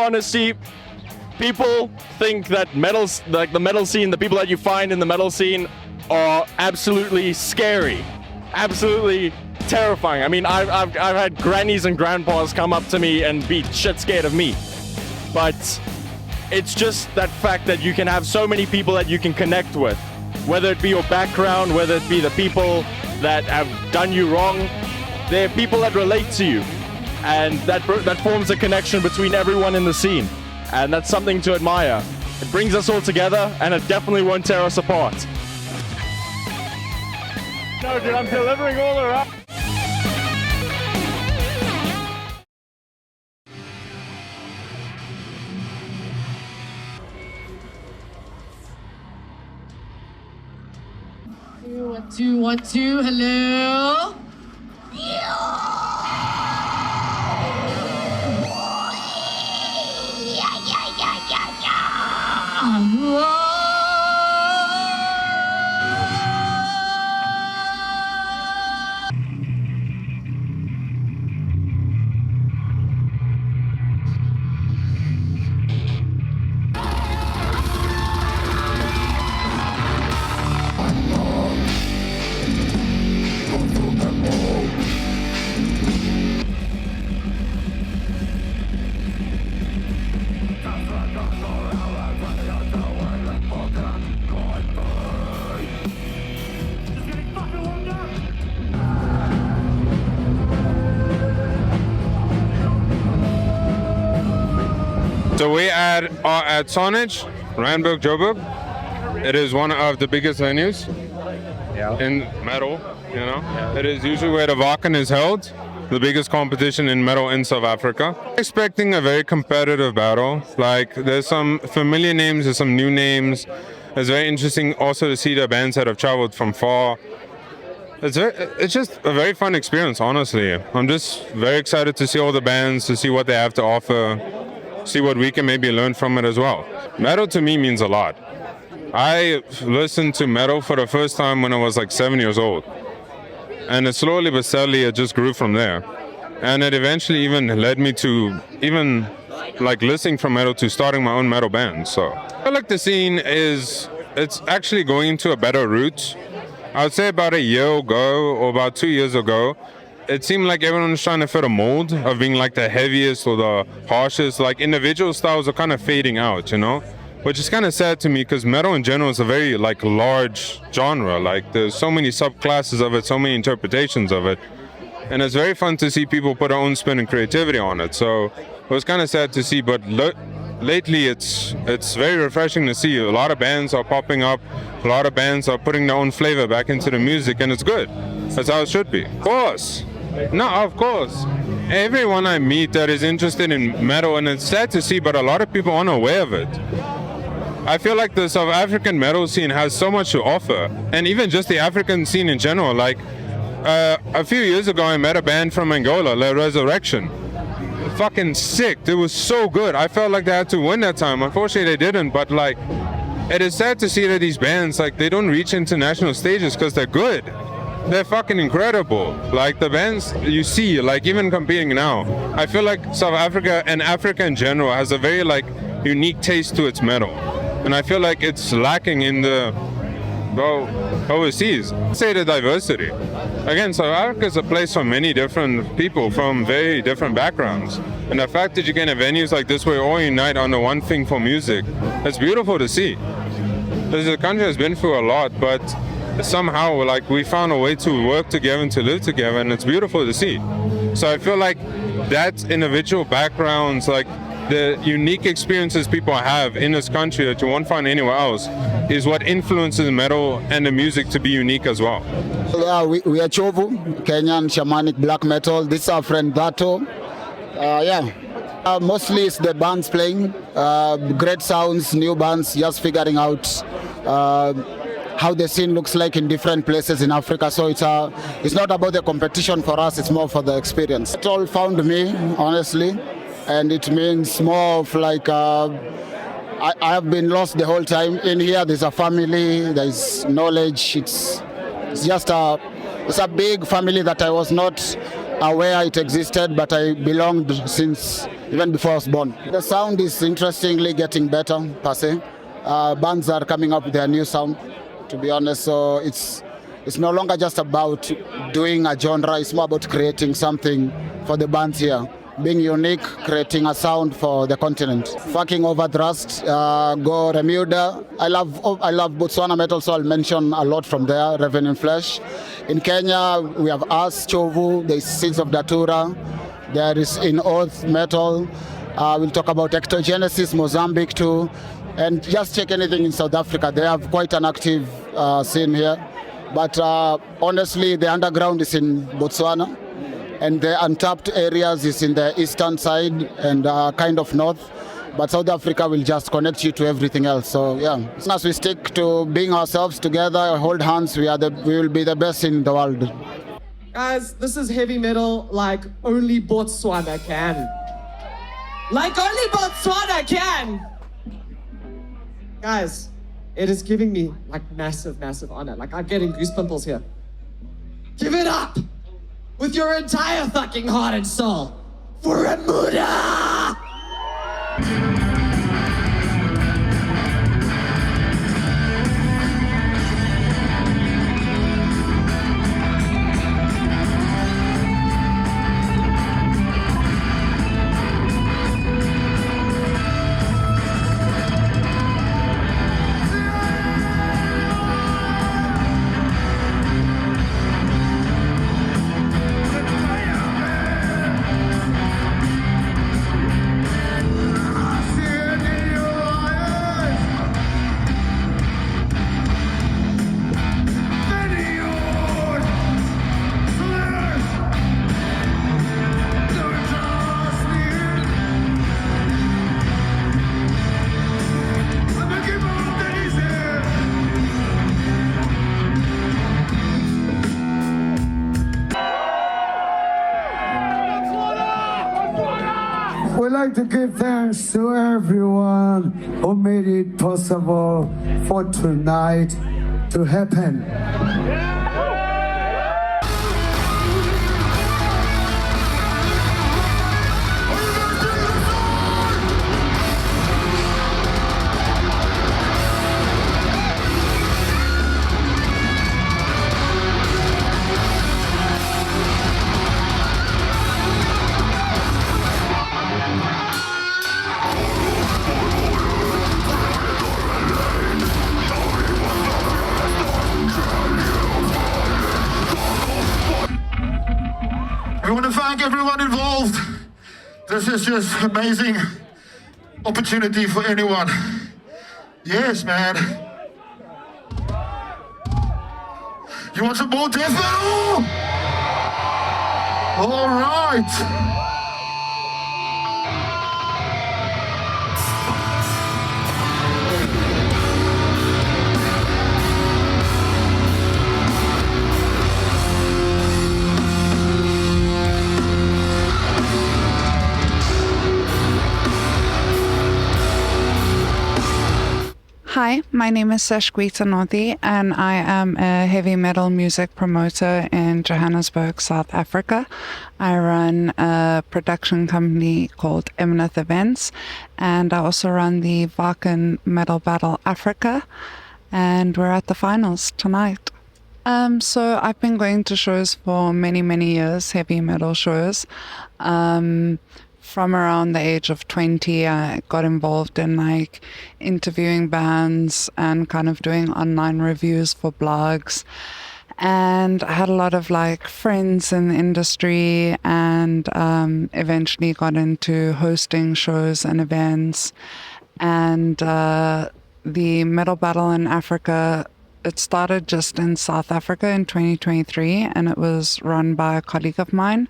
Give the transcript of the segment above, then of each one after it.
honesty, people think that metals, like the metal scene, the people that you find in the metal scene are absolutely scary, absolutely terrifying. I mean, I've had grannies and grandpas come up to me and be shit scared of me. But it's just that fact that you can have so many people that you can connect with, whether it be your background, whether it be the people that have done you wrong. There are people that relate to you, and that forms a connection between everyone in the scene, and that's something to admire. It brings us all together, and it definitely won't tear us apart. No, dude, I'm delivering all around. One, two, 1, 2, hello. So we are at Sonnage, Randburg, Joburg. It is one of the biggest venues in metal, you know. It is usually where the Wacken is held, the biggest competition in metal in South Africa. Expecting a very competitive battle. Like, there's some familiar names, there's some new names. It's very interesting also to see the bands that have traveled from far. It's just a very fun experience, honestly. I'm just very excited to see all the bands, to see what they have to offer, see what we can maybe learn from it as well. Metal to me means a lot. I listened to metal for the first time when I was like 7 years old. And it slowly but steadily, it just grew from there. And it eventually even led me to even like listening from metal to starting my own metal band. So I feel like the scene it's actually going into a better route. I would say about a year ago or about 2 years ago, it seemed like everyone was trying to fit a mold of being like the heaviest or the harshest. Like, individual styles are kind of fading out, you know? Which is kind of sad to me, because metal in general is a very like large genre. Like, there's so many subclasses of it, so many interpretations of it. And it's very fun to see people put their own spin and creativity on it. So it was kind of sad to see, but lately it's very refreshing to see. A lot of bands are popping up, a lot of bands are putting their own flavor back into the music, and it's good. That's how it should be. Of course. No, of course. Everyone I meet that is interested in metal, and it's sad to see, but a lot of people aren't aware of it. I feel like the South African metal scene has so much to offer, and even just the African scene in general. Like, a few years ago, I met a band from Angola, La Resurrection. Fucking sick. It was so good. I felt like they had to win that time. Unfortunately, they didn't, but like, it is sad to see that these bands, like, they don't reach international stages because they're good. They're fucking incredible. Like, the bands you see, like, even competing now, I feel like South Africa and Africa in general has a very like unique taste to its metal, and I feel like it's lacking in the overseas. Say the diversity. Again, South Africa is a place for many different people from very different backgrounds, and the fact that you can have venues like this where you all unite on the one thing for music, it's beautiful to see. The country has been through a lot, but somehow, like, we found a way to work together and to live together, and it's beautiful to see. So I feel like that individual backgrounds, like the unique experiences people have in this country that you won't find anywhere else, is what influences metal and the music to be unique as well. Yeah, we are Chovu, Kenyan shamanic black metal. This is our friend Dato. Mostly it's the bands playing, great sounds, new bands, just figuring out how the scene looks like in different places in Africa. So it's not about the competition for us, it's more for the experience. It all found me, honestly, and it means more of like, I have been lost the whole time. In here, there's a family, there's knowledge. It's a big family that I was not aware it existed, but I belonged since even before I was born. The sound is interestingly getting better, per se. Bands are coming up with their new sound, to be honest. So it's no longer just about doing a genre. It's more about creating something for the bands here. Being unique, creating a sound for the continent. Fucking Overdrust, Go Remuda. I love Botswana metal, so I'll mention a lot from there. Revenue Flesh. In Kenya, we have Us, Chovu, there's Seeds of Datura. There is In Oath metal. We'll talk about Ectogenesis, Mozambique too. And just check anything in South Africa. They have quite an active scene here. But honestly, the underground is in Botswana. And the untapped areas is in the eastern side and kind of north. But South Africa will just connect you to everything else. So yeah, as long as we stick to being ourselves together, hold hands, we will be the best in the world. Guys, this is heavy metal like only Botswana can. Like only Botswana can! Guys, it is giving me like massive, massive honor. Like I'm getting goosepimples here. Give it up with your entire fucking heart and soul for Remuda! We'd like to give thanks to everyone who made it possible for tonight to happen. I want to thank everyone involved. This is just amazing opportunity for anyone. Yes, man. You want some more death metal? All right. Hi, my name is Sashquita Northi, and I am a heavy metal music promoter in Johannesburg, South Africa. I run a production company called Emineth Events, and I also run the Wacken Metal Battle Africa, and we're at the finals tonight. So I've been going to shows for many, many years, heavy metal shows. From around the age of 20, I got involved in like interviewing bands and kind of doing online reviews for blogs. And I had a lot of like friends in the industry, and eventually got into hosting shows and events. And the Metal Battle in Africa, it started just in South Africa in 2023, and it was run by a colleague of mine.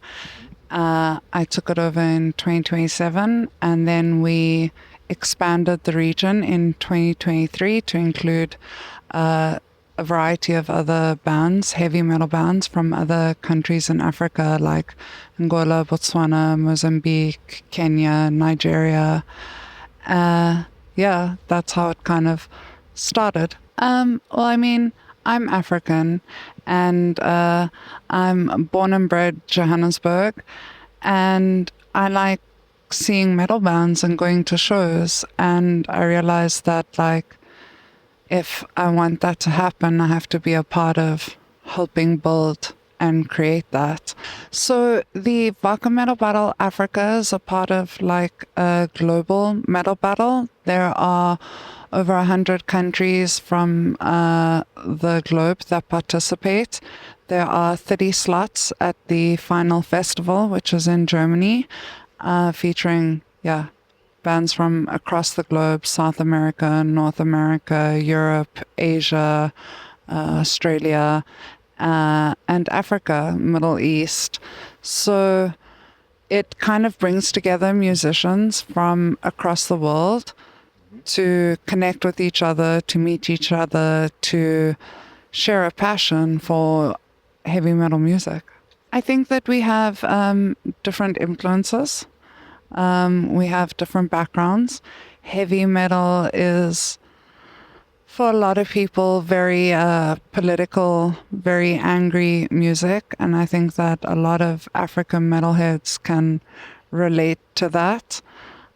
I took it over in 2027, and then we expanded the region in 2023 to include a variety of other bands, heavy metal bands from other countries in Africa like Angola, Botswana, Mozambique, Kenya, Nigeria. Yeah, that's how it kind of started. Well, I mean, I'm African, and I'm born and bred Johannesburg, and I like seeing metal bands and going to shows, and I realized that like if I want that to happen, I have to be a part of helping build and create that. So the Wacken Metal Battle Africa is a part of like a global metal battle. There are over 100 countries from the globe that participate. There are 30 slots at the final festival, which is in Germany, featuring, bands from across the globe: South America, North America, Europe, Asia, Australia, and Africa, Middle East. So it kind of brings together musicians from across the world to connect with each other, to meet each other, to share a passion for heavy metal music. I think that we have different influences. We have different backgrounds. Heavy metal is, for a lot of people, very political, very angry music, and I think that a lot of African metalheads can relate to that.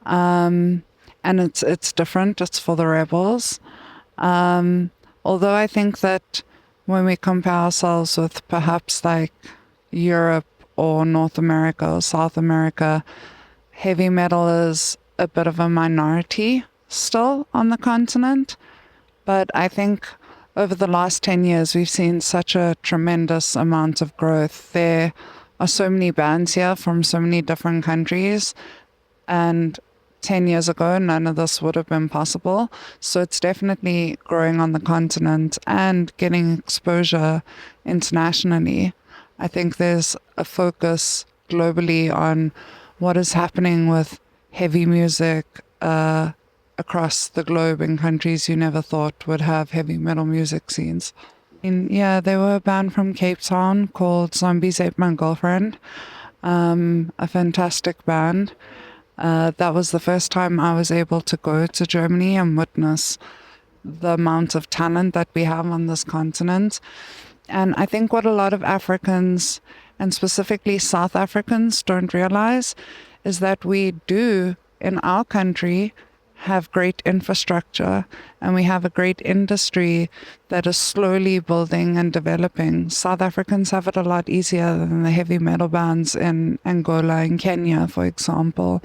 And it's different. It's for the rebels. Although I think that when we compare ourselves with perhaps like Europe or North America or South America, heavy metal is a bit of a minority still on the continent. But I think over the last 10 years, we've seen such a tremendous amount of growth. There are so many bands here from so many different countries. And 10 years ago, none of this would have been possible. So it's definitely growing on the continent and getting exposure internationally. I think there's a focus globally on what is happening with heavy music across the globe in countries you never thought would have heavy metal music scenes. And there were a band from Cape Town called Zombies Ate My Girlfriend, a fantastic band. That was the first time I was able to go to Germany and witness the amount of talent that we have on this continent. And I think what a lot of Africans, and specifically South Africans, don't realize is that we do, in our country, have great infrastructure, and we have a great industry that is slowly building and developing. South Africans have it a lot easier than the heavy metal bands in Angola and Kenya, for example.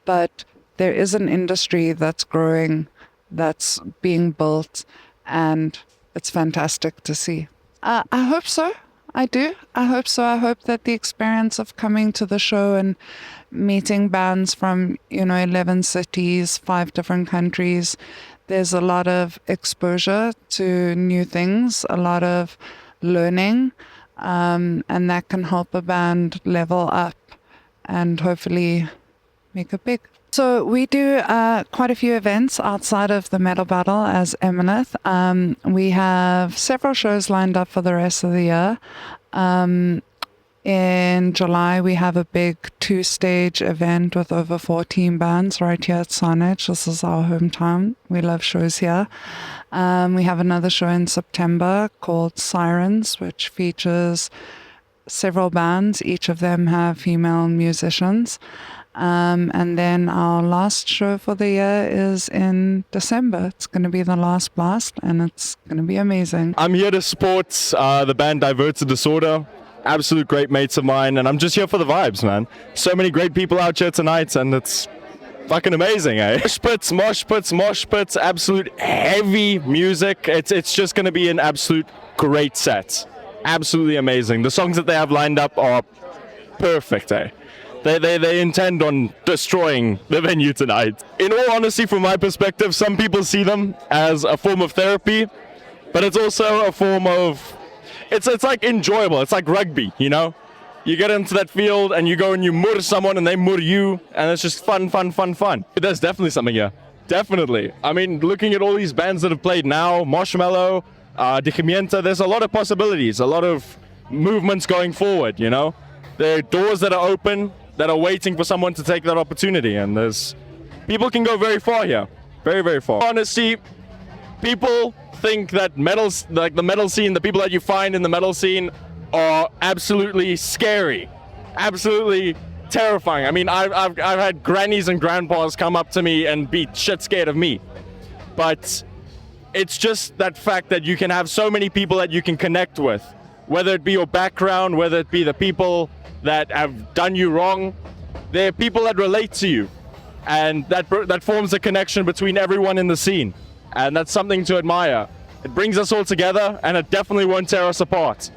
But there is an industry that's growing, that's being built, and it's fantastic to see. I hope so. I do. I hope so. I hope that the experience of coming to the show and meeting bands from, 11 cities, 5 different countries, there's a lot of exposure to new things, a lot of learning, and that can help a band level up and hopefully make it big. So we do quite a few events outside of the metal battle as Emineth. We have several shows lined up for the rest of the year. In July, we have a big 2-stage event with over 14 bands right here at Saanich. This is our hometown. We love shows here. We have another show in September called Sirens, which features several bands. Each of them have female musicians. And then our last show for the year is in December. It's going to be the last blast, and it's going to be amazing. I'm here to support the band Diverted Disorder. Absolute great mates of mine, and I'm just here for the vibes, man. So many great people out here tonight, and it's fucking amazing, eh? Mosh pits, absolute heavy music. It's just going to be an absolute great set. Absolutely amazing. The songs that they have lined up are perfect, eh? They intend on destroying the venue tonight. In all honesty, from my perspective, some people see them as a form of therapy, but it's also a form of, it's like enjoyable. It's like rugby, You get into that field and you go and you mur someone and they mur you, and it's just fun. There's definitely something here. Definitely. I mean, looking at all these bands that have played now, Marshmallow, Digimienta, there's a lot of possibilities, a lot of movements going forward, There are doors that are open, that are waiting for someone to take that opportunity, and people can go very far here, very, very far. Honestly, people think that the metal scene, the people that you find in the metal scene are absolutely scary, absolutely terrifying. I mean, I've had grannies and grandpas come up to me and be shit scared of me. But it's just that fact that you can have so many people that you can connect with, whether it be your background, whether it be the people that have done you wrong. They're people that relate to you, and that forms a connection between everyone in the scene, and that's something to admire. It brings us all together, and it definitely won't tear us apart.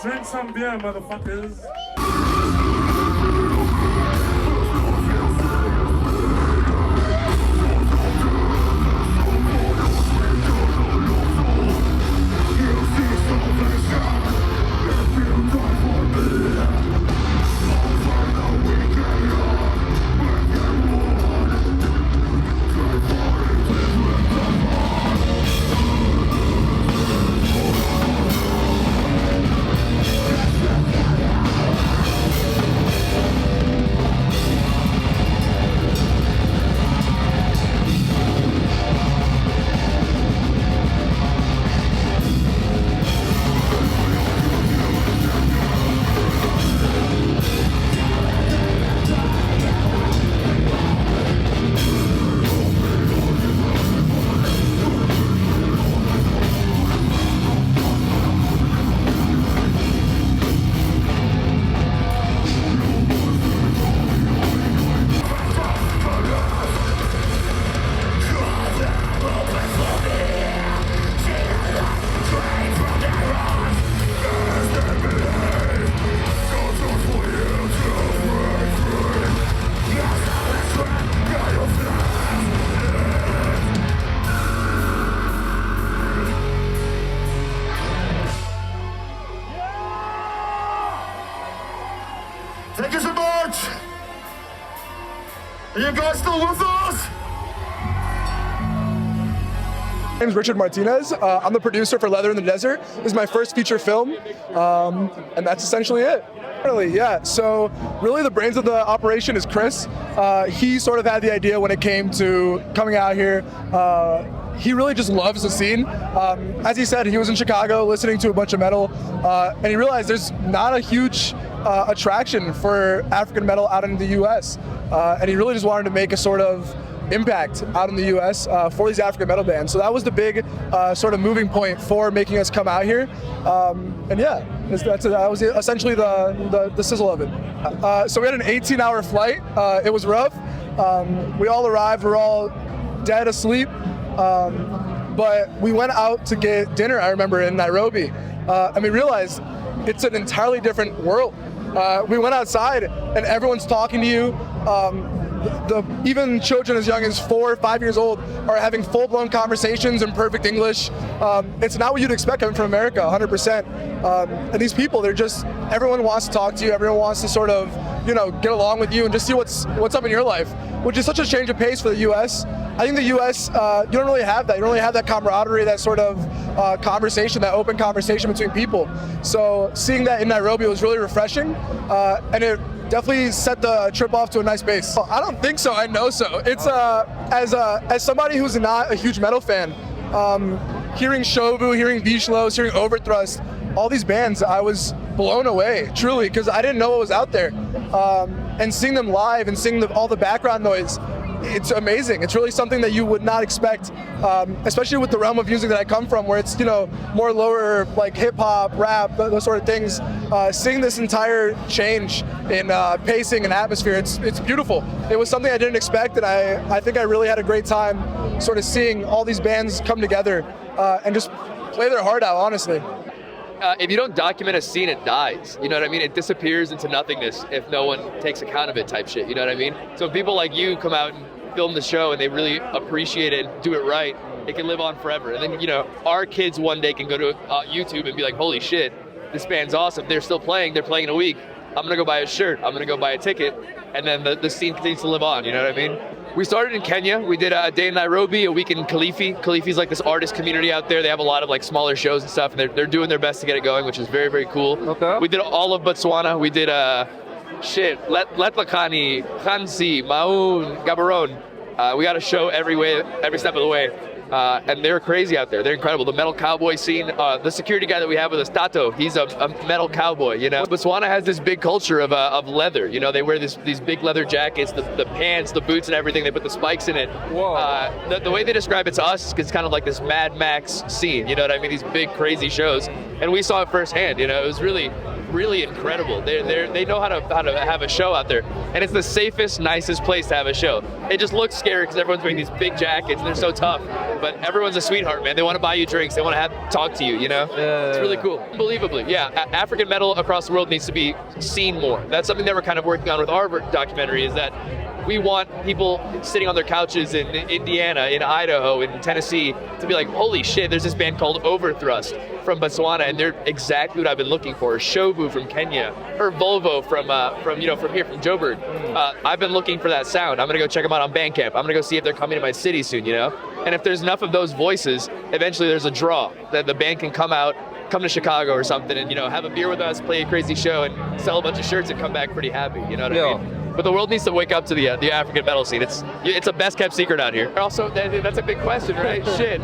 Drink some beer, motherfuckers. Thank you so much. Are you guys still with us? My name is Richard Martinez. I'm the producer for Leather in the Desert. This is my first feature film, and that's essentially it. Really, yeah. So really the brains of the operation is Chris. He sort of had the idea when it came to coming out here. He really just loves the scene. As he said, he was in Chicago listening to a bunch of metal, and he realized there's not a huge attraction for African metal out in the US. And he really just wanted to make a sort of impact out in the U.S. For these African metal bands. So that was the big sort of moving point for making us come out here. And yeah, that was essentially the sizzle of it. So we had an 18-hour flight. It was rough. We all arrived. We're all dead asleep. But we went out to get dinner, I remember, in Nairobi. And we realized it's an entirely different world. We went outside and everyone's talking to you. Even children as young as 4 or 5 years old are having full-blown conversations in perfect English. It's not what you'd expect coming from America, 100%. And these people, everyone wants to talk to you. Everyone wants to sort of, get along with you and just see what's up in your life, which is such a change of pace for the U.S. I think the U.S., you don't really have that. You don't really have that camaraderie, that sort of conversation, that open conversation between people. So seeing that in Nairobi was really refreshing, and it definitely set the trip off to a nice pace. I don't think so. I know so. It's as somebody who's not a huge metal fan, hearing Shovu, hearing Vishlos, hearing Overthrust, all these bands, I was blown away, truly, because I didn't know what was out there. And seeing them live and seeing all the background noise, it's amazing. It's really something that you would not expect, especially with the realm of music that I come from, where it's more lower, like hip hop, rap, those sort of things. Seeing this entire change in pacing and atmosphere, it's beautiful. It was something I didn't expect, and I think I really had a great time, sort of seeing all these bands come together and just play their heart out, honestly. If you don't document a scene, it dies. You know what I mean? It disappears into nothingness if no one takes account of it, type shit. You know what I mean? So if people like you come out and film the show and they really appreciate it and do it right, it can live on forever. And then, our kids one day can go to YouTube and be like, holy shit, this band's awesome. They're still playing. They're playing in a week. I'm going to go buy a shirt. I'm going to go buy a ticket. And then the scene continues to live on. You know what I mean? We started in Kenya. We did a day in Nairobi, a week in Kilifi. Kilifi's like this artist community out there. They have a lot of like smaller shows and stuff, and they're doing their best to get it going, which is very, very cool. Okay. We did all of Botswana. We did Letlakani, Khansi, Maun, Gaborone. We got a show every step of the way. And they're crazy out there. They're incredible. The metal cowboy scene, the security guy that we have with us, Tato, he's a metal cowboy, Botswana has this big culture of leather. They wear these big leather jackets, the pants, the boots and everything. They put the spikes in it. Whoa. The way they describe it to us is kind of like this Mad Max scene, you know what I mean? These big, crazy shows. And we saw it firsthand, It was really, really incredible. They know how to have a show out there. And it's the safest, nicest place to have a show. It just looks scary because everyone's wearing these big jackets and they're so tough. But everyone's a sweetheart, man. They want to buy you drinks. They want to talk to you, It's really cool. Unbelievably, yeah. African metal across the world needs to be seen more. That's something that we're kind of working on with our documentary, is that we want people sitting on their couches in Indiana, in Idaho, in Tennessee, to be like, holy shit, there's this band called Overthrust from Botswana, and they're exactly what I've been looking for. Shovu from Kenya, or Volvo from here, from Joburg. I've been looking for that sound. I'm gonna go check them out on Bandcamp. I'm gonna go see if they're coming to my city soon, And if there's enough of those voices, eventually there's a draw that the band can come to Chicago or something and, have a beer with us, play a crazy show, and sell a bunch of shirts and come back pretty happy, you know what I mean? But the world needs to wake up to the African metal scene. It's a best kept secret out here. Also, that's a big question, right? Shit.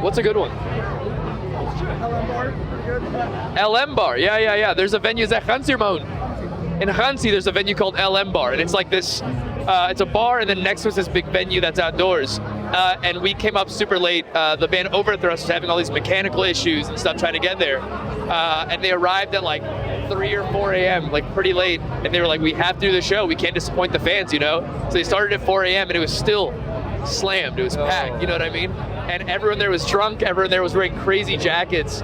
What's a good one? LM Bar. Yeah. There's a venue at Gansirmoon. In Hansi, there's a venue called LM Bar, and it's like this. It's a bar, and then next to us this big venue that's outdoors. And we came up super late. The band Overthrust was having all these mechanical issues and stuff trying to get there. And they arrived at like 3 or 4 a.m., like pretty late. And they were like, we have to do the show. We can't disappoint the fans, So they started at 4 a.m. and it was still slammed. It was packed, you know what I mean? And everyone there was drunk. Everyone there was wearing crazy jackets.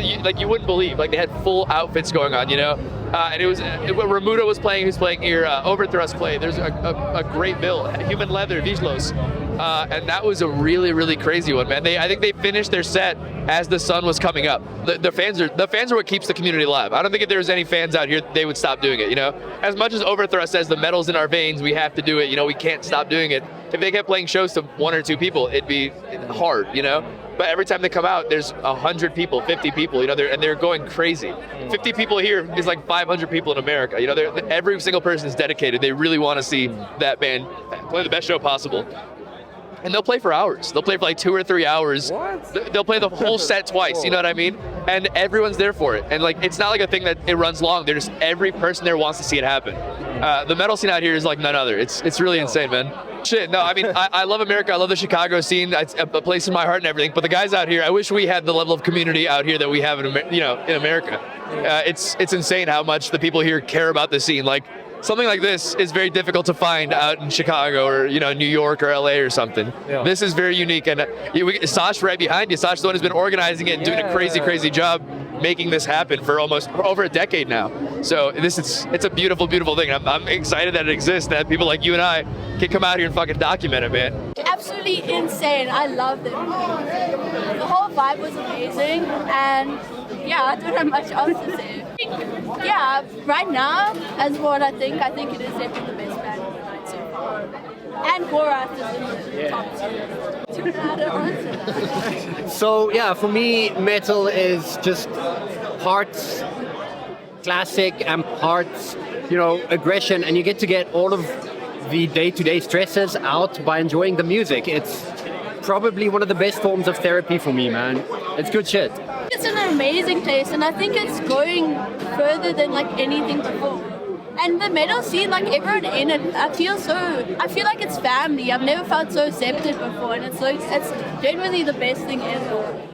You wouldn't believe. Like they had full outfits going on, And it was Ramuda was playing. He was playing here. Overthrust played. There's a great bill. Human Leather, Vishlos. And that was a really, really crazy one, man. I think they finished their set as the sun was coming up. The fans are what keeps the community alive. I don't think if there was any fans out here, they would stop doing it, As much as Overthrust says the metal's in our veins, we have to do it, we can't stop doing it. If they kept playing shows to 1 or 2 people, it'd be hard, But every time they come out, there's 100 people, 50 people, and they're going crazy. 50 people here is like 500 people in America. Every single person is dedicated. They really want to see that band play the best show possible. and they'll play for hours. They'll play for like 2 or 3 hours. They'll play the whole set twice, you know what I mean? And everyone's there for it. And like, it's not like a thing that it runs long. They're just, every person there wants to see it happen. The metal scene out here is like none other. It's really insane, man. Shit, no, I mean, I love America. I love the Chicago scene. It's a place in my heart and everything. But the guys out here, I wish we had the level of community out here that we have in America. It's insane how much the people here care about the scene. Like, something like this is very difficult to find out in Chicago or New York or LA or something. Yeah. This is very unique, and Sash right behind you. Sash, the one who's been organizing it and doing a crazy job making this happen for over a decade now. So it's a beautiful thing. I'm excited that it exists, that people like you and I can come out here and fucking document it, man. Absolutely insane. I love them. The whole vibe was amazing, and yeah, I don't have much else to say. Yeah, right now, as what I think it is definitely the best band of the night so far. And Borat is in the top 2. I don't answer that. So yeah, for me, metal is just parts classic and parts, aggression, and you get to get all of the day-to-day stresses out by enjoying the music. It's probably one of the best forms of therapy for me, man. It's good shit. It's an amazing place, and I think it's going further than like anything before. And the metal scene, like everyone in it, I feel like it's family. I've never felt so accepted before, and it's genuinely the best thing ever.